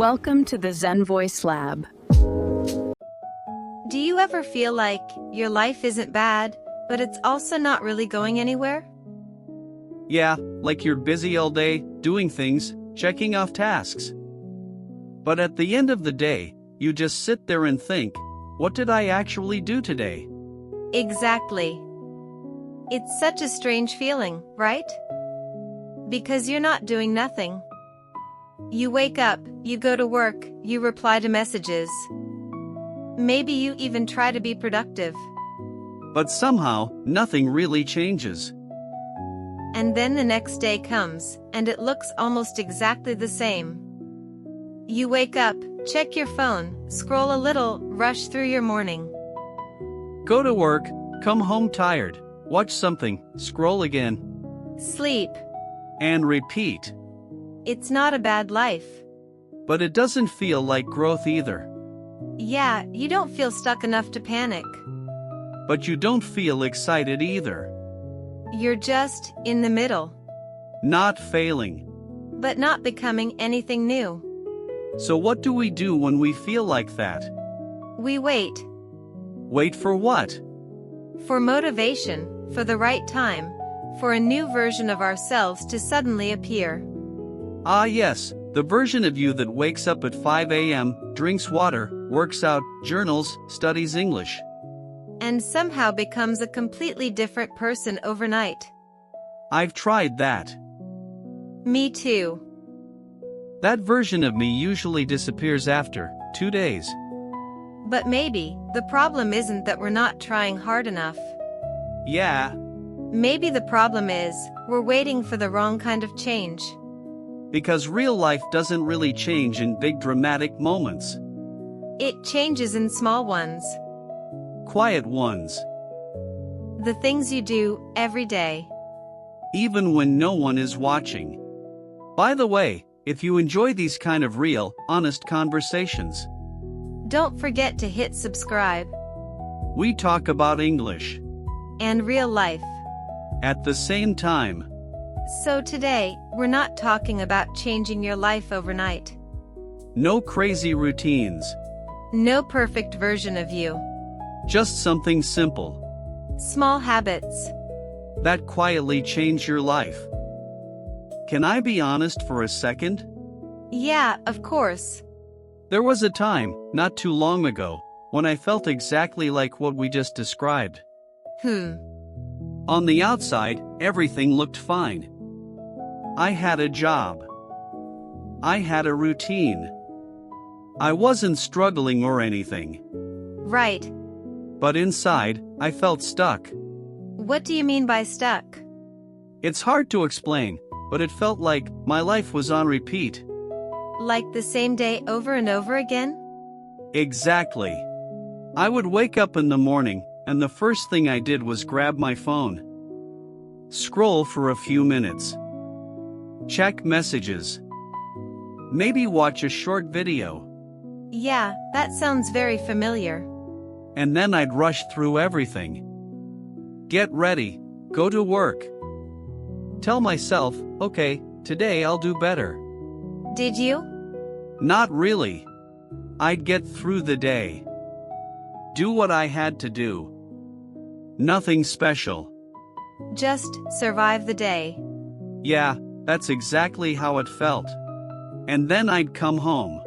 Welcome to the ZenVoice Lab. Do you ever feel like your life isn't bad, but it's also not really going anywhere? Yeah, like you're busy all day, doing things, checking off tasks. But at the end of the day, you just sit there and think, what did I actually do today? Exactly. It's such a strange feeling, right? Because you're not doing nothing. You wake up, you go to work, you reply to messages. Maybe you even try to be productive. But somehow, nothing really changes. And then the next day comes, and it looks almost exactly the same. You wake up, check your phone, scroll a little, rush through your morning. Go to work, come home tired, watch something, scroll again. Sleep. And repeat. It's not a bad life. But it doesn't feel like growth either. Yeah, you don't feel stuck enough to panic. But you don't feel excited either. You're just in the middle. Not failing. But not becoming anything new. So what do we do when we feel like that? We wait. Wait for what? For motivation, for the right time, for a new version of ourselves to suddenly appear. Ah yes, the version of you that wakes up at 5 a.m., drinks water, works out, journals, studies English. And somehow becomes a completely different person overnight. I've tried that. Me too. That version of me usually disappears after 2 days. But maybe, the problem isn't that we're not trying hard enough. Yeah. Maybe the problem is, we're waiting for the wrong kind of change. Because real life doesn't really change in big dramatic moments. It changes in small ones. Quiet ones. The things you do every day. Even when no one is watching. By the way, if you enjoy these kind of real, honest conversations, don't forget to hit subscribe. We talk about English. And real life. At the same time. So today, we're not talking about changing your life overnight. No crazy routines. No perfect version of you. Just something simple. Small habits. That quietly change your life. Can I be honest for a second? Yeah, of course. There was a time, not too long ago, when I felt exactly like what we just described. On the outside, everything looked fine. I had a job. I had a routine. I wasn't struggling or anything. Right. But inside, I felt stuck. What do you mean by stuck? It's hard to explain, but it felt like my life was on repeat. Like the same day over and over again? Exactly. I would wake up in the morning, and the first thing I did was grab my phone. Scroll for a few minutes. Check messages. Maybe watch a short video. Yeah, that sounds very familiar. And then I'd rush through everything. Get ready, go to work. Tell myself, okay, today I'll do better. Did you? Not really. I'd get through the day. Do what I had to do. Nothing special. Just survive the day. Yeah, that's exactly how it felt. And then I'd come home.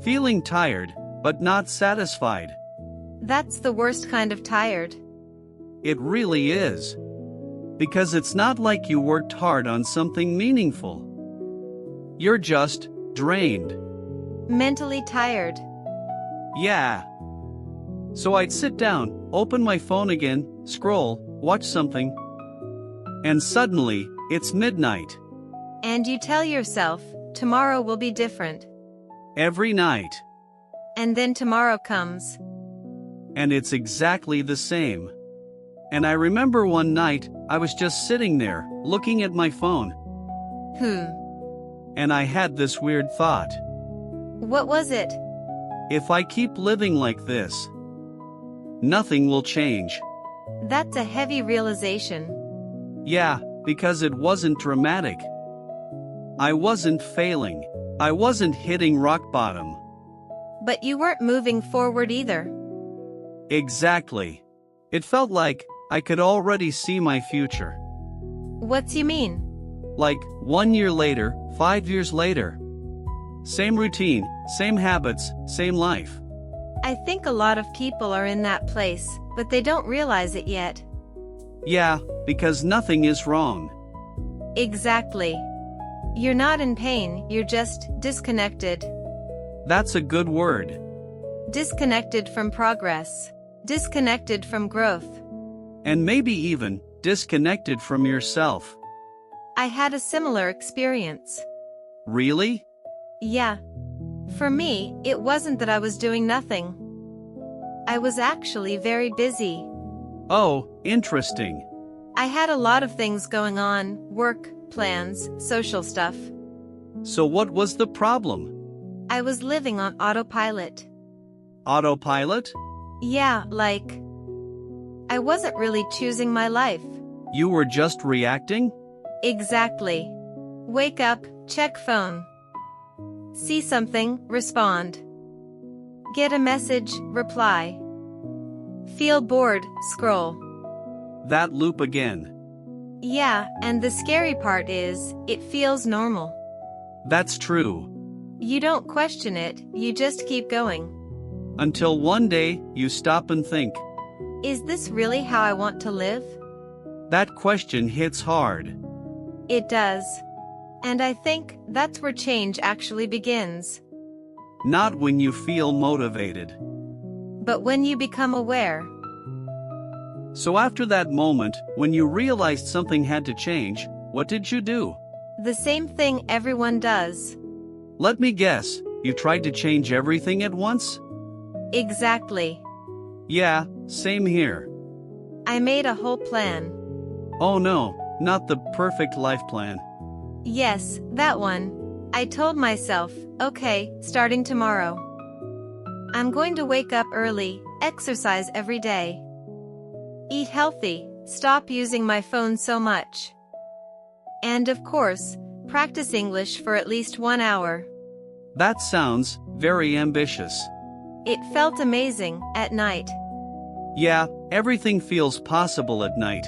Feeling tired, but not satisfied. That's the worst kind of tired. It really is. Because it's not like you worked hard on something meaningful. You're just drained. Mentally tired. Yeah. So I'd sit down, open my phone again, scroll, watch something. And suddenly, it's midnight. And you tell yourself, tomorrow will be different. Every night. And then tomorrow comes. And it's exactly the same. And I remember one night, I was just sitting there, looking at my phone. And I had this weird thought. What was it? If I keep living like this, nothing will change. That's a heavy realization. Yeah, because it wasn't dramatic. I wasn't failing. I wasn't hitting rock bottom. But you weren't moving forward either. Exactly. It felt like I could already see my future. What you mean? Like 1 year later, 5 years later. Same routine, same habits, same life. I think a lot of people are in that place, but they don't realize it yet. Yeah, because nothing is wrong. Exactly. You're not in pain, you're just disconnected. That's a good word. Disconnected from progress. Disconnected from growth. And maybe even disconnected from yourself. I had a similar experience. Really? Yeah. For me, it wasn't that I was doing nothing. I was actually very busy. Oh, interesting. I had a lot of things going on, work, plans, social stuff. So what was the problem? I was living on autopilot. Autopilot? Yeah, like, I wasn't really choosing my life. You were just reacting? Exactly. Wake up, check phone. See something, respond. Get a message, reply. Feel bored, scroll. That loop again. Yeah, and the scary part is, it feels normal. That's true. You don't question it, you just keep going. Until one day, you stop and think. Is this really how I want to live? That question hits hard. It does. And I think that's where change actually begins. Not when you feel motivated. But when you become aware. So after that moment, when you realized something had to change, what did you do? The same thing everyone does. Let me guess, you tried to change everything at once? Exactly. Yeah, same here. I made a whole plan. Oh no, not the perfect life plan. Yes, that one. I told myself, okay, starting tomorrow. I'm going to wake up early, exercise every day. Eat healthy, stop using my phone so much. And of course, practice English for at least 1 hour. That sounds very ambitious. It felt amazing at night. Yeah, everything feels possible at night.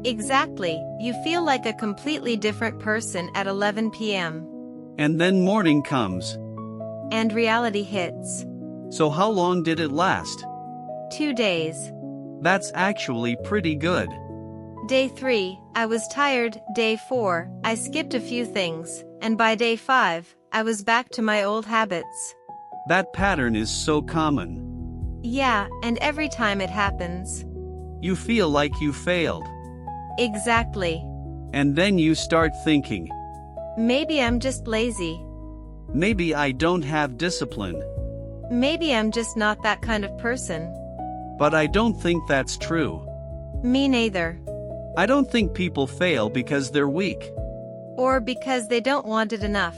Exactly, you feel like a completely different person at 11 p.m. And then morning comes. And reality hits. So how long did it last? 2 days. That's actually pretty good. Day 3, I was tired. Day 4, I skipped a few things. And by day 5, I was back to my old habits. That pattern is so common. Yeah, and every time it happens. You feel like you failed. Exactly. And then you start thinking. Maybe I'm just lazy. Maybe I don't have discipline. Maybe I'm just not that kind of person. But I don't think that's true. Me neither. I don't think people fail because they're weak. Or because they don't want it enough.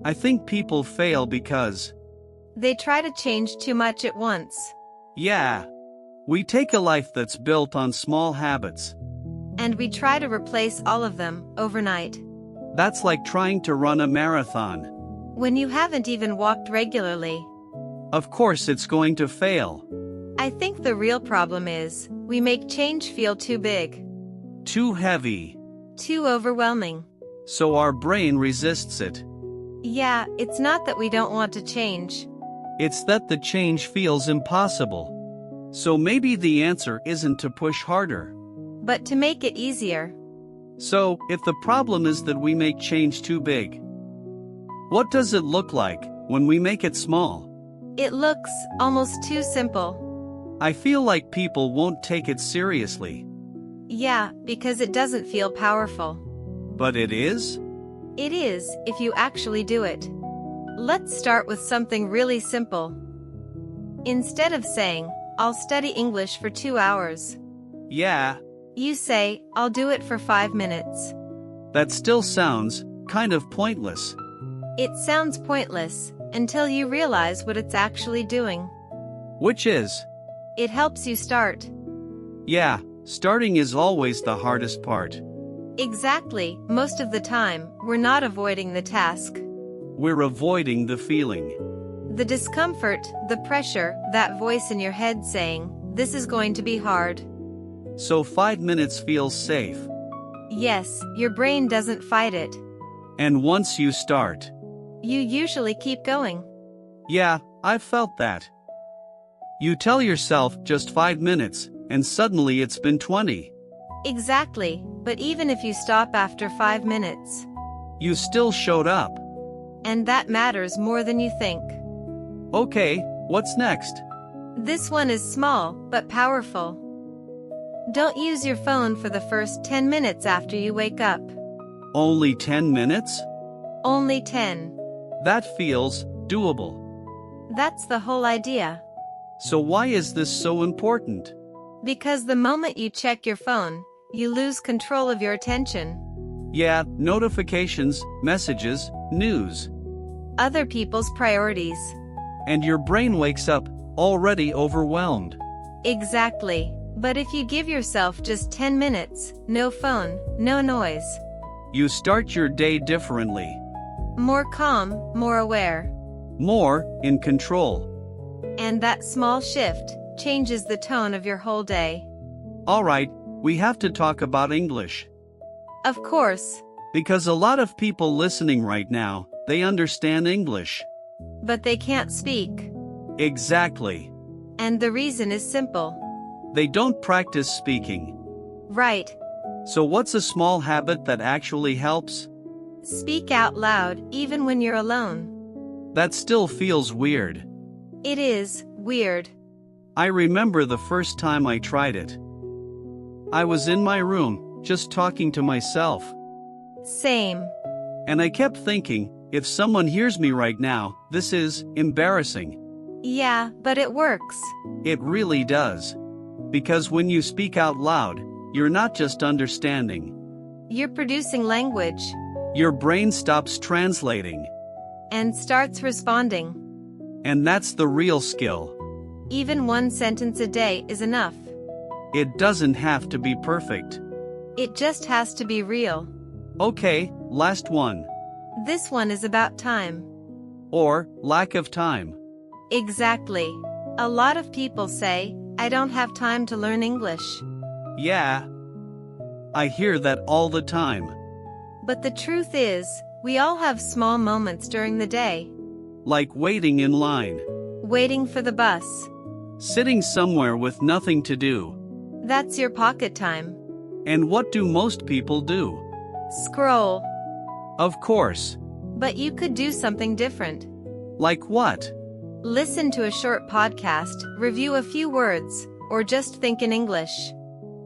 I think people fail because they try to change too much at once. Yeah. We take a life that's built on small habits. And we try to replace all of them overnight. That's like trying to run a marathon. When you haven't even walked regularly. Of course it's going to fail. I think the real problem is, we make change feel too big. Too heavy. Too overwhelming. So our brain resists it. Yeah, it's not that we don't want to change. It's that the change feels impossible. So maybe the answer isn't to push harder. But to make it easier. So, if the problem is that we make change too big, what does it look like when we make it small? It looks almost too simple. I feel like people won't take it seriously. Yeah, because it doesn't feel powerful. But it is? It is, if you actually do it. Let's start with something really simple. Instead of saying, I'll study English for 2 hours. Yeah. You say, I'll do it for 5 minutes. That still sounds kind of pointless. It sounds pointless until you realize what it's actually doing. Which is? It helps you start. Yeah, starting is always the hardest part. Exactly, most of the time, we're not avoiding the task. We're avoiding the feeling. The discomfort, the pressure, that voice in your head saying, this is going to be hard. So 5 minutes feels safe. Yes, your brain doesn't fight it. And once you start, You usually keep going. yeah, I've felt that. You tell yourself just 5 minutes, and suddenly it's been 20. Exactly, but even if you stop after 5 minutes, You still showed up. and that matters more than you think. Okay, what's next? This one is small, but powerful. Don't use your phone for the first 10 minutes after you wake up. Only 10 minutes? Only 10. That feels doable. That's the whole idea. So why is this so important? Because the moment you check your phone, you lose control of your attention. Yeah, notifications, messages, news. Other people's priorities. And your brain wakes up, already overwhelmed. Exactly. But if you give yourself just 10 minutes, no phone, no noise, You start your day differently. more calm, more aware. More in control. And that small shift changes the tone of your whole day. Alright, we have to talk about English. Of course, Because a lot of people listening right now, they understand English. but they can't speak. Exactly. And the reason is simple. They don't practice speaking. Right. So what's a small habit that actually helps? Speak out loud, even when you're alone. That still feels weird. It is weird. I remember the first time I tried it. I was in my room, just talking to myself. Same. And I kept thinking, if someone hears me right now, this is embarrassing. Yeah, but it works. It really does. Because when you speak out loud, you're not just understanding. You're producing language Your brain stops translating. and starts responding. And that's the real skill. Even one sentence a day is enough. It doesn't have to be perfect. It just has to be real. Okay, last one. This one is about time. Or lack of time. Exactly. A lot of people say, I don't have time to learn English. Yeah. I hear that all the time. But the truth is, we all have small moments during the day. Like waiting in line. Waiting for the bus. Sitting somewhere with nothing to do. That's your pocket time. And what do most people do? Scroll. Of course. But you could do something different. Like what? Listen to a short podcast, review a few words, or just think in English.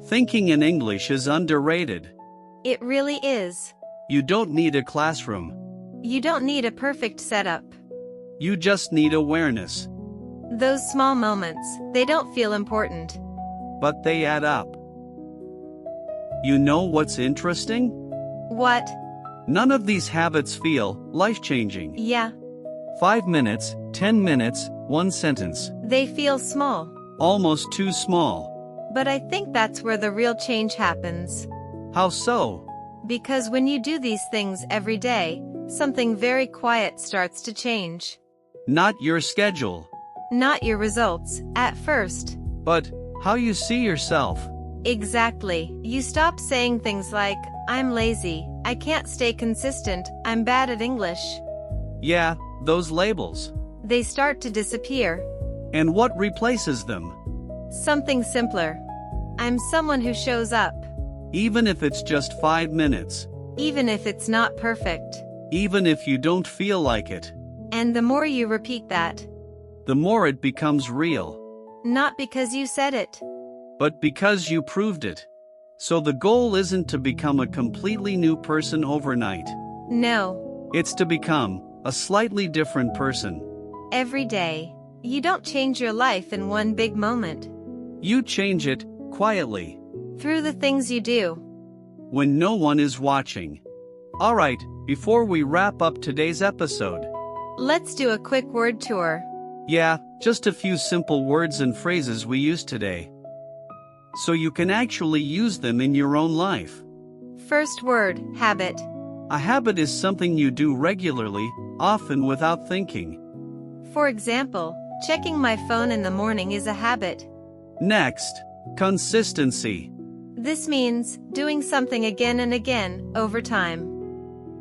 Thinking in English is underrated. It really is. You don't need a classroom. You don't need a perfect setup. You just need awareness. Those small moments, they don't feel important. But they add up. You know what's interesting? What? None of these habits feel life-changing. Yeah, 5 minutes, 10 minutes, 1 sentence. they feel small. Almost too small. But I think that's where the real change happens. How so? Because when you do these things every day, something very quiet starts to change. Not your schedule. Not your results, at first. But how you see yourself. Exactly. You stop saying things like, I'm lazy, I can't stay consistent, I'm bad at English. Yeah, those labels. They start to disappear. And what replaces them? Something simpler. I'm someone who shows up. Even if it's just 5 minutes. Even if it's not perfect. Even if you don't feel like it. And the more you repeat that, The more it becomes real. not because you said it. But because you proved it. So the goal isn't to become a completely new person overnight. No. It's to become a slightly different person. Every day. You don't change your life in one big moment. You change it quietly. Through the things you do. When no one is watching. Alright, before we wrap up today's episode. Let's do a quick word tour. Yeah, just a few simple words and phrases we used today. So you can actually use them in your own life. First word, habit. A habit is something you do regularly, often without thinking. For example, checking my phone in the morning is a habit. Next, consistency. This means doing something again and again, over time.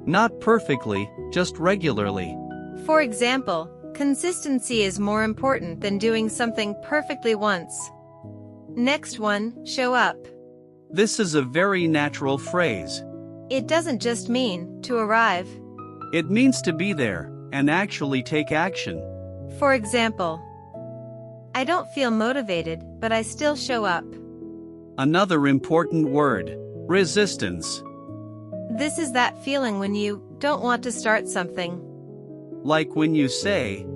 Not perfectly, just regularly. For example, consistency is more important than doing something perfectly once. Next one, show up. This is a very natural phrase. It doesn't just mean to arrive. It means to be there and actually take action. For example, I don't feel motivated, but I still show up. Another important word, resistance. This is that feeling when you don't want to start something. Like when you say,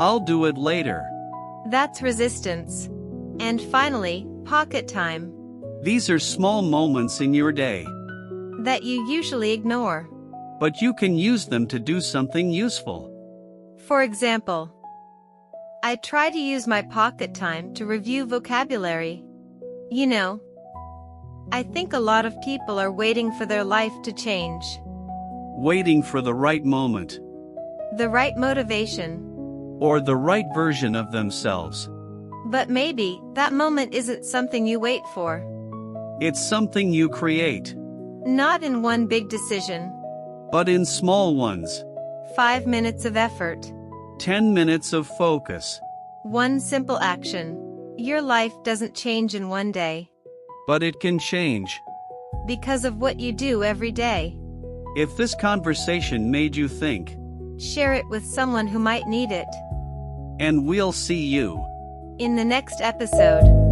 I'll do it later. That's resistance. And finally, pocket time. These are small moments in your day, That you usually ignore. but you can use them to do something useful. For example, I try to use my pocket time to review vocabulary. You know, I think a lot of people are waiting for their life to change. Waiting for the right moment, The right motivation. or the right version of themselves. But maybe that moment isn't something you wait for. It's something you create, Not in one big decision. but in small ones. 5 minutes of effort. 10 minutes of focus. One simple action. Your life doesn't change in one day. But it can change. Because of what you do every day. If this conversation made you think, Share it with someone who might need it. and we'll see you In the next episode.